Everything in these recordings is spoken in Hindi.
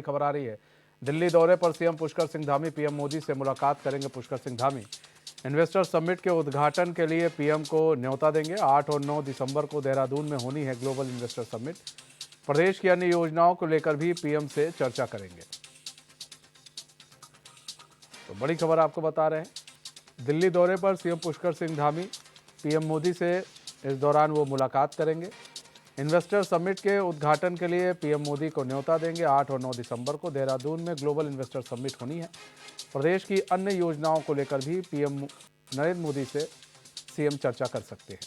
खबर आ रही है। दिल्ली दौरे पर सीएम पुष्कर सिंह धामी पीएम मोदी से मुलाकात करेंगे। पुष्कर सिंह धामी इन्वेस्टर समिट के उद्घाटन के लिए पीएम को न्योता देंगे। 8 और 9 दिसंबर को देहरादून में होनी है ग्लोबल इन्वेस्टर समिट। प्रदेश की अन्य योजनाओं को लेकर भी पीएम से चर्चा करेंगे। तो बड़ी खबर आपको बता रहे हैं, दिल्ली दौरे पर सीएम पुष्कर सिंह धामी पीएम मोदी से इस दौरान वो मुलाकात करेंगे। इन्वेस्टर समिट के उद्घाटन के लिए पीएम मोदी को न्योता देंगे। 8 और 9 दिसंबर को देहरादून में ग्लोबल इन्वेस्टर समिट होनी है। प्रदेश की अन्य योजनाओं को लेकर भी पीएम नरेंद्र मोदी से सीएम चर्चा कर सकते हैं।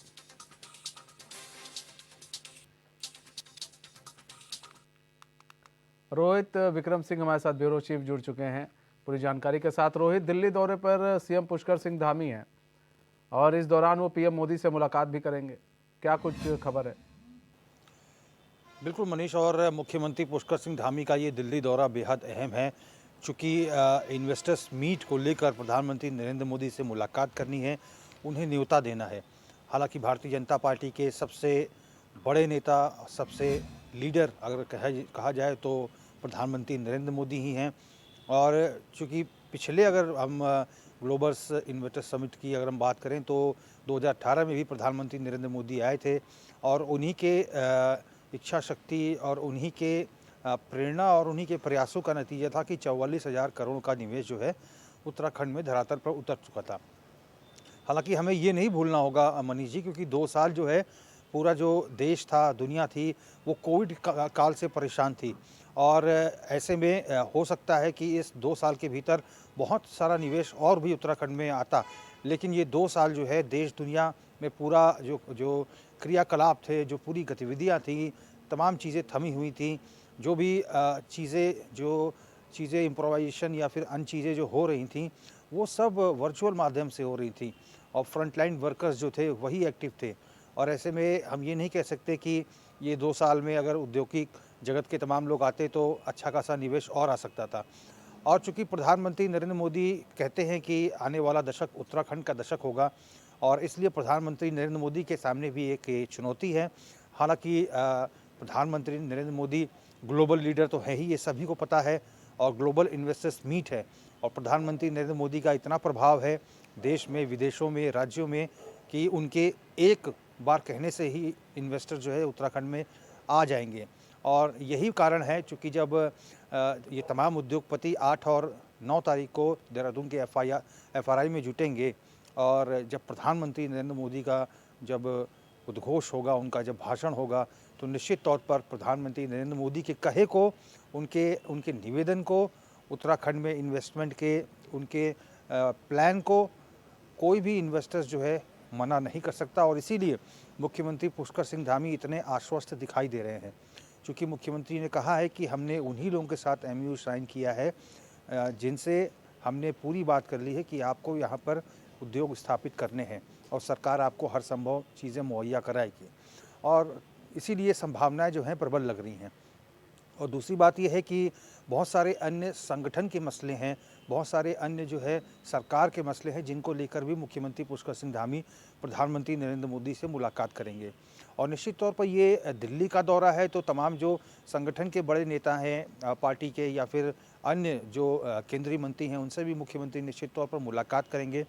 रोहित विक्रम सिंह हमारे साथ ब्यूरो चीफ जुड़ चुके हैं पूरी जानकारी के साथ। रोहित, दिल्ली दौरे पर सीएम पुष्कर सिंह धामी हैं और इस दौरान वो पीएम मोदी से मुलाकात भी करेंगे, क्या कुछ खबर है? बिल्कुल मनीष, और मुख्यमंत्री पुष्कर सिंह धामी का ये दिल्ली दौरा बेहद अहम है, चूँकि इन्वेस्टर्स मीट को लेकर प्रधानमंत्री नरेंद्र मोदी से मुलाकात करनी है, उन्हें न्योता देना है। हालांकि भारतीय जनता पार्टी के सबसे बड़े नेता, सबसे लीडर अगर कहा जाए तो प्रधानमंत्री नरेंद्र मोदी ही हैं। और चूँकि पिछले अगर हम ग्लोबल्स इन्वेस्टर समिट की अगर हम बात करें तो 2018 में भी प्रधानमंत्री नरेंद्र मोदी आए थे और उन्हीं के इच्छा शक्ति और उन्हीं के प्रेरणा और उन्हीं के प्रयासों का नतीजा था कि 44,000 करोड़ का निवेश जो है उत्तराखंड में धरातल पर उतर चुका था। हालांकि हमें ये नहीं भूलना होगा मनीष जी, क्योंकि 2 साल जो है पूरा जो देश था, दुनिया थी, वो कोविड काल से परेशान थी। और ऐसे में हो सकता है कि इस 2 साल के भीतर बहुत सारा निवेश और भी उत्तराखंड में आता, लेकिन ये 2 साल जो है देश दुनिया में पूरा जो क्रियाकलाप थे, जो पूरी गतिविधियाँ थी, तमाम चीज़ें थमी हुई थी। जो भी चीज़ें इम्प्रोवाइजेशन या फिर अन्य चीज़ें जो हो रही थी, वो सब वर्चुअल माध्यम से हो रही थी और फ्रंटलाइन वर्कर्स जो थे वही एक्टिव थे। और ऐसे में हम ये नहीं कह सकते कि ये 2 साल में अगर औद्योगिक जगत के तमाम लोग आते तो अच्छा खासा निवेश और आ सकता था। और चूँकि प्रधानमंत्री नरेंद्र मोदी कहते हैं कि आने वाला दशक उत्तराखंड का दशक होगा, और इसलिए प्रधानमंत्री नरेंद्र मोदी के सामने भी एक चुनौती है। हालांकि प्रधानमंत्री नरेंद्र मोदी ग्लोबल लीडर तो है ही, ये सभी को पता है, और ग्लोबल इन्वेस्टर्स मीट है और प्रधानमंत्री नरेंद्र मोदी का इतना प्रभाव है देश में, विदेशों में, राज्यों में, कि उनके एक बार कहने से ही इन्वेस्टर जो है उत्तराखंड में आ जाएंगे। और यही कारण है, चूँकि जब ये तमाम उद्योगपति 8 और 9 तारीख को देहरादून के FRI में जुटेंगे और जब प्रधानमंत्री नरेंद्र मोदी का जब उद्घोष होगा, उनका जब भाषण होगा, तो निश्चित तौर पर प्रधानमंत्री नरेंद्र मोदी के कहे को, उनके निवेदन को, उत्तराखंड में इन्वेस्टमेंट के उनके प्लान को कोई भी इन्वेस्टर्स जो है मना नहीं कर सकता। और इसीलिए मुख्यमंत्री पुष्कर सिंह धामी इतने आश्वस्त दिखाई दे रहे हैं, क्योंकि मुख्यमंत्री ने कहा है कि हमने उन्हीं लोगों के साथ MOU साइन किया है जिनसे हमने पूरी बात कर ली है कि आपको यहाँ पर उद्योग स्थापित करने हैं और सरकार आपको हर संभव चीज़ें मुहैया कराएगी। और इसीलिए संभावनाएं जो हैं प्रबल लग रही हैं। और दूसरी बात यह है कि बहुत सारे अन्य संगठन के मसले हैं, बहुत सारे अन्य जो है सरकार के मसले हैं, जिनको लेकर भी मुख्यमंत्री पुष्कर सिंह धामी प्रधानमंत्री नरेंद्र मोदी से मुलाकात करेंगे। और निश्चित तौर पर ये दिल्ली का दौरा है तो तमाम जो संगठन के बड़े नेता हैं पार्टी के या फिर अन्य जो केंद्रीय मंत्री हैं, उनसे भी मुख्यमंत्री निश्चित तौर पर मुलाकात करेंगे।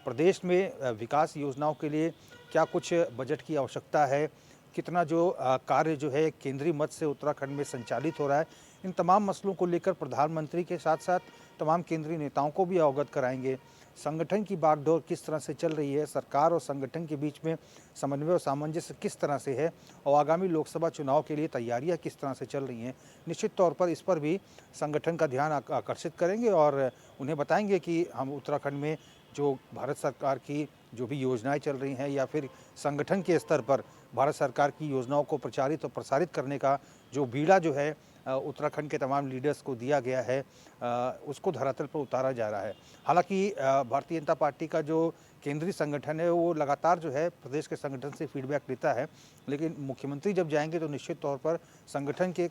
प्रदेश में विकास योजनाओं के लिए क्या कुछ बजट की आवश्यकता है, कितना जो कार्य जो है केंद्रीय मद से उत्तराखंड में संचालित हो रहा है, इन तमाम मसलों को लेकर प्रधानमंत्री के साथ साथ तमाम केंद्रीय नेताओं को भी अवगत कराएंगे। संगठन की बागडोर किस तरह से चल रही है, सरकार और संगठन के बीच में समन्वय और सामंजस्य किस तरह से है, और आगामी लोकसभा चुनाव के लिए तैयारियां किस तरह से चल रही हैं, निश्चित तौर पर इस पर भी संगठन का ध्यान आकर्षित करेंगे और उन्हें बताएंगे कि हम उत्तराखंड में जो भारत सरकार की जो भी योजनाएं चल रही हैं या फिर संगठन के स्तर पर भारत सरकार की योजनाओं को प्रचारित और प्रसारित करने का जो बीड़ा जो है उत्तराखंड के तमाम लीडर्स को दिया गया है, उसको धरातल पर उतारा जा रहा है। हालांकि भारतीय जनता पार्टी का जो केंद्रीय संगठन है वो लगातार जो है प्रदेश के संगठन से फीडबैक लेता है, लेकिन मुख्यमंत्री जब जाएंगे तो निश्चित तौर पर संगठन के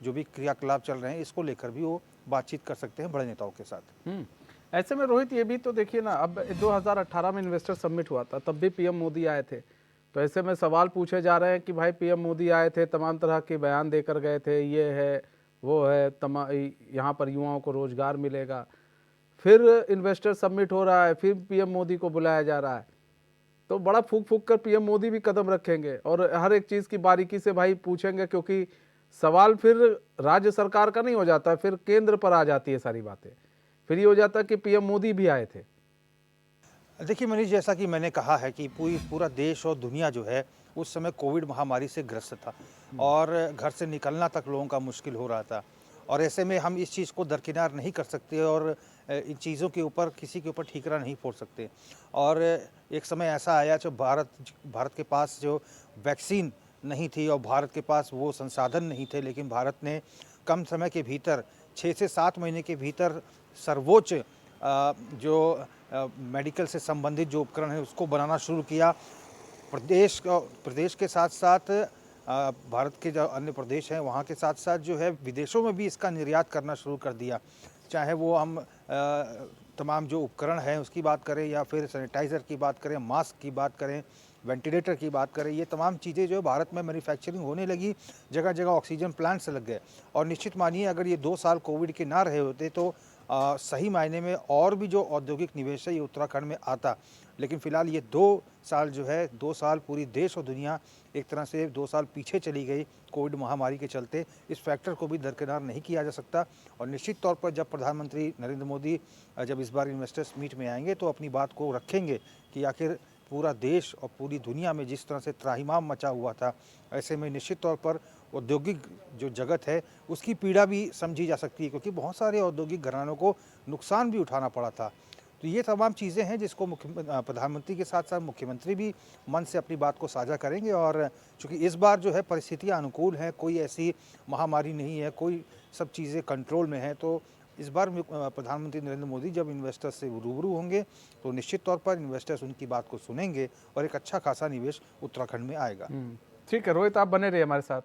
जो भी क्रियाकलाप चल रहे हैं इसको लेकर भी वो बातचीत कर सकते हैं बड़े नेताओं के साथ। ऐसे में रोहित, ये भी तो देखिए ना, अब 2018 में इन्वेस्टर समिट हुआ था, तब भी पीएम मोदी आए थे। तो ऐसे में सवाल पूछे जा रहे हैं कि भाई पीएम मोदी आए थे, तमाम तरह के बयान देकर गए थे, ये है वो है यहाँ पर युवाओं को रोजगार मिलेगा। फिर इन्वेस्टर समिट हो रहा है, फिर पीएम मोदी को बुलाया जा रहा है। तो बड़ा फूक फूक कर पीएम मोदी भी कदम रखेंगे और हर एक चीज की बारीकी से भाई पूछेंगे, क्योंकि सवाल फिर राज्य सरकार का नहीं हो जाता, फिर केंद्र पर आ जाती है सारी बातें। फिर ये हो जाता है कि पीएम मोदी भी आए थे। देखिए मनीष, जैसा कि मैंने कहा है कि पूरा देश और दुनिया जो है उस समय कोविड महामारी से ग्रस्त था और घर से निकलना तक लोगों का मुश्किल हो रहा था। और ऐसे में हम इस चीज़ को दरकिनार नहीं कर सकते और इन चीज़ों के ऊपर किसी के ऊपर ठीकरा नहीं फोड़ सकते। और एक समय ऐसा आया जब भारत के पास जो वैक्सीन नहीं थी और भारत के पास वो संसाधन नहीं थे, लेकिन भारत ने कम समय के भीतर 6 से 7 महीने के भीतर सर्वोच्च जो मेडिकल से संबंधित जो उपकरण है उसको बनाना शुरू किया। प्रदेश के साथ साथ भारत के जो अन्य प्रदेश हैं वहाँ के साथ साथ जो है विदेशों में भी इसका निर्यात करना शुरू कर दिया। चाहे वो हम तमाम जो उपकरण हैं उसकी बात करें या फिर सैनिटाइज़र की बात करें, मास्क की बात करें, वेंटिलेटर की बात करें, ये तमाम चीज़ें जो है भारत में मैन्युफैक्चरिंग होने लगी। जगह जगह ऑक्सीजन प्लांट्स लग गए। और निश्चित मानिए अगर ये 2 साल कोविड के ना रहे होते तो सही मायने में और भी जो औद्योगिक निवेश है ये उत्तराखंड में आता। लेकिन फ़िलहाल ये 2 साल जो है, 2 साल पूरी देश और दुनिया एक तरह से 2 साल पीछे चली गई कोविड महामारी के चलते। इस फैक्टर को भी दरकिनार नहीं किया जा सकता। और निश्चित तौर पर जब प्रधानमंत्री नरेंद्र मोदी जब इस बार इन्वेस्टर्स मीट में आएंगे तो अपनी बात को रखेंगे कि आखिर पूरा देश और पूरी दुनिया में जिस तरह से त्राहिमाम मचा हुआ था, ऐसे में निश्चित तौर पर औद्योगिक जो जगत है उसकी पीड़ा भी समझी जा सकती है, क्योंकि बहुत सारे औद्योगिक घरानों को नुकसान भी उठाना पड़ा था। तो ये तमाम चीज़ें हैं जिसको प्रधानमंत्री के साथ साथ मुख्यमंत्री भी मन से अपनी बात को साझा करेंगे। और चूँकि इस बार जो है परिस्थितियाँ अनुकूल हैं, कोई ऐसी महामारी नहीं है, कोई सब चीज़ें कंट्रोल में हैं, तो इस बार प्रधानमंत्री नरेंद्र मोदी जब इन्वेस्टर्स से रूबरू होंगे तो निश्चित तौर पर इन्वेस्टर्स उनकी बात को सुनेंगे और एक अच्छा खासा निवेश उत्तराखंड में आएगा। ठीक है रोहित, आप बने रहिए हमारे साथ।